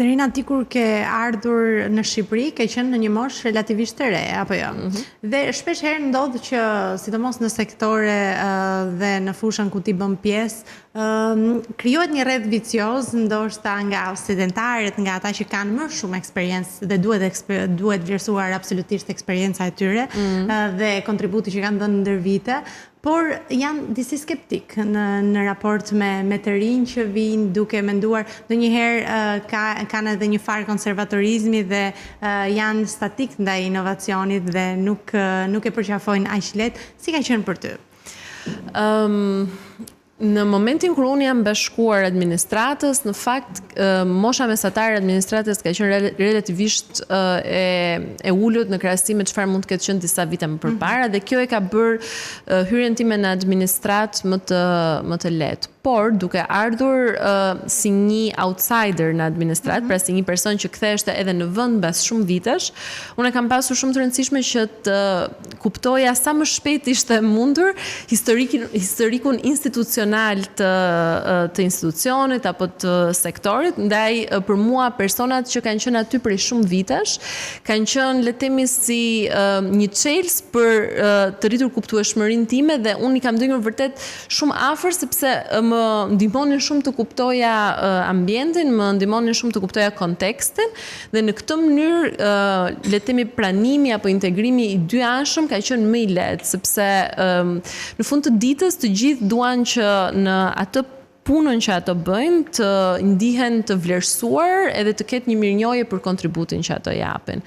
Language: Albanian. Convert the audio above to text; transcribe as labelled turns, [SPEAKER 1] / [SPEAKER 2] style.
[SPEAKER 1] Serina, ti kur ke ardhur në Shqipëri, ke qenë në një moshë relativisht të re, apo jo? Dhe shpesh herë ndodh që, sidomos në sektore dhe në fushën ku ti bën pjesë, krijohet një rreth vicioz, ndoshta nga studentarët, nga ata që kanë më shumë eksperiencë dhe duhet vlerësuar absolutisht eksperjenca e tyre dhe kontributi që kanë dhënë ndër vite. Por janë disi skeptik në raport me të rinj që vinë duke menduar ndonjëherë kanë edhe një farë konservatorizmi dhe janë statik ndaj inovacionit dhe nuk e përqafojnë aq lehtë. Si ka qenë për ty?
[SPEAKER 2] Në momentin kur unë jam bashkuar administratës, në fakt, mosha mesatare administratës ka qenë relativisht e ullët në krahasim me çfarë mund të ketë qenë disa vite më përpara, dhe kjo e ka bërë hyrjen time në administratë më të lehtë. Por, duke ardhur si një outsider në administratë, pra si një person që ktheheshte edhe në vend mbas shumë vitesh, unë kam pasur shumë të rëndësishme që të kuptoja sa më shpejt ishte mundur historikun institucional të institucionit apo të sektorit. Ndaj, për mua, personat që kanë qenë aty prej shumë vitesh, kanë qenë, le të themi, si një çelës për të rritur kuptueshmërinë time, dhe unë i kam ndjenjur vërtet shumë afër, sepse më ndihmonin shumë të kuptoja ambientin, më ndihmonin shumë të kuptoja kontekstin, dhe në këtë mënyrë, le të themi, pranimi apo integrimi i dy anshëm ka qenë më i lehtë, sepse në fund të ditës të gjithë duan që në atë punën që ato bëjnë të ndihen të vlerësuar edhe të ketë një mirënjohje për kontributin që ato japin.